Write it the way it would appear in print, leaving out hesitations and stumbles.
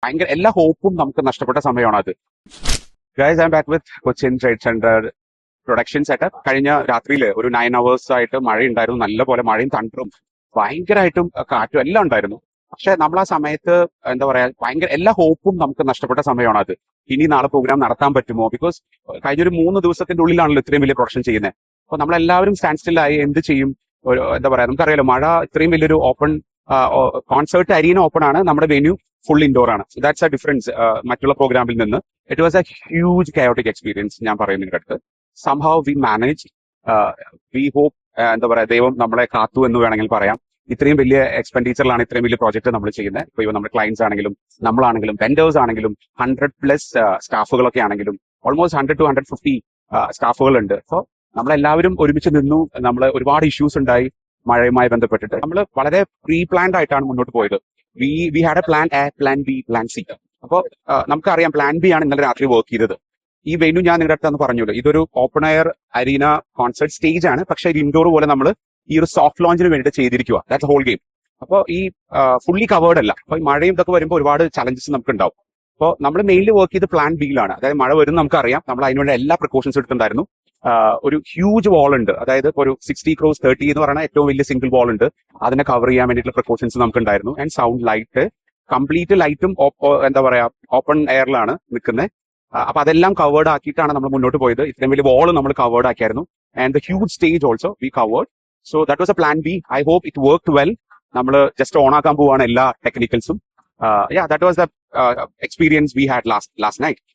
ഭയങ്കര എല്ലാ ഹോപ്പും നമുക്ക് നഷ്ടപ്പെട്ട സമയമാണ് അത്. Guys, I am back with Cochin trade centre production setup. കഴിഞ്ഞ രാത്രിയിൽ ഒരു 9 hours ആയിട്ട് മഴയുണ്ടായിരുന്നു, നല്ല പോലെ മഴയും തണ്ടറും ഭയങ്കരമായിട്ടും കാറ്റും എല്ലാം ഉണ്ടായിരുന്നു. പക്ഷെ നമ്മൾ ആ സമയത്ത് എന്താ പറയാ, ഭയങ്കര എല്ലാ ഹോപ്പും നമുക്ക് നഷ്ടപ്പെട്ട സമയമാണ് അത്. ഇനി നാളെ പ്രോഗ്രാം നടത്താൻ പറ്റുമോ? ബിക്കോസ് കഴിഞ്ഞൊരു 3 ദിവസത്തിന്റെ ഉള്ളിലാണല്ലോ ഇത്രയും വലിയ പ്രൊഡക്ഷൻ ചെയ്യുന്നത്. അപ്പൊ നമ്മളെല്ലാവരും സ്റ്റാൻഡ് സ്റ്റിൽ ആയി. എന്ത് ചെയ്യും? ഒരു എന്താ പറയാ, നമുക്കറിയാലോ മഴ ഇത്രയും വലിയൊരു ഓപ്പൺ കോൺസേർട്ട് അരീന ഓപ്പൺ ആണ്, നമ്മുടെ വെന്യൂ ഫുൾ ഇൻഡോർ ആണ്. ദാറ്റ്സ് എ ഡിഫറൻസ് മറ്റുള്ള പ്രോഗ്രാമിൽ നിന്ന്. It was a huge chaotic experience. ഞാൻ പറയും നിങ്ങളുടെ അടുത്ത്, somehow we manage. We hope, എന്താ പറയാ, ദൈവം നമ്മളെ കാത്തു എന്ന് വേണമെങ്കിൽ പറയാം. ഇത്രയും വലിയ എക്സ്പെൻഡിച്ചറിലാണ് ഇത്രയും വലിയ പ്രോജക്റ്റ് നമ്മൾ ചെയ്യുന്നത്. ഇപ്പൊ നമ്മുടെ ക്ലയൻസ് ആണെങ്കിലും നമ്മളാണെങ്കിലും വെൻഡേഴ്സ് ആണെങ്കിലും 100+ സ്റ്റാഫുകളൊക്കെ ആണെങ്കിലും ഓൾമോസ്റ്റ് 100 to 150 സ്റ്റാഫുകളുണ്ട്. സോ നമ്മളെല്ലാവരും ഒരുമിച്ച് നിന്നു. നമ്മൾ ഒരുപാട് ഇഷ്യൂസ് ഉണ്ടായി മഴയുമായി ബന്ധപ്പെട്ടിട്ട്. നമ്മൾ വളരെ പ്രീ പ്ലാൻഡ് ആയിട്ടാണ് മുന്നോട്ട് പോയത്. We had A plan A, plan B, plan C. അപ്പോൾ നമുക്കറിയാം പ്ലാൻ ബി ആണ് ഇന്നലെ രാത്രി വർക്ക് ചെയ്തത്. ഈ വെന്യൂ ഞാൻ നിങ്ങളുടെ അടുത്ത് പറഞ്ഞല്ലോ, ഇതൊരു open air arena concert stage ആണ്. പക്ഷേ ഇത് ഇൻഡോർ പോലെ നമ്മൾ ഈ ഒരു സോഫ്റ്റ് ലോഞ്ചിന് വേണ്ടിയിട്ട് ചെയ്തിരിക്കുക. That's whole game. അപ്പോൾ ഈ ഫുള്ളി കവേർഡ് അല്ല. അപ്പൊ ഈ മഴയും ഇതൊക്കെ വരുമ്പോൾ ഒരുപാട് ചലഞ്ചസ് നമുക്ക് ഉണ്ടാവും. അപ്പോൾ നമ്മൾ മെയിൻലി വർക്ക് ചെയ്ത് പ്ലാൻ ബിയിലാണ്. അതായത് മഴ വരും നമുക്കറിയാം, നമ്മൾ അതിനുവേണ്ടി എല്ലാ പ്രിക്കോഷൻസ് എടുത്തിട്ടുണ്ടായിരുന്നു. ഒരു ഹ്യൂജ് വാൾ ഉണ്ട്, അതായത് ഒരു 60 crores 30 എന്ന് പറയുന്ന ഏറ്റവും വലിയ സിംഗിൾ വാൾ ഉണ്ട്. അതിനെ കവർ ചെയ്യാൻ വേണ്ടിയിട്ടുള്ള പ്രിക്കോഷൻസ് നമുക്ക് ഉണ്ടായിരുന്നു. ആൻഡ് സൗണ്ട് ലൈറ്റ്, കംപ്ലീറ്റ് ലൈറ്റും എന്താ പറയാ ഓപ്പൺ എയറിലാണ് നിൽക്കുന്നത്. അപ്പൊ അതെല്ലാം കവേർഡ് ആക്കിയിട്ടാണ് നമ്മൾ മുന്നോട്ട് പോയത്. ഇത്രയും വലിയ വാൾ നമ്മൾ കവേർഡ് ആക്കിയായിരുന്നു. And the huge stage also we covered. So that was a plan B. I hope it worked well. നമ്മൾ ജസ്റ്റ് ഓൺ ആക്കാൻ പോവാണ് എല്ലാ ടെക്നിക്കൽസും. That was the experience we had last night.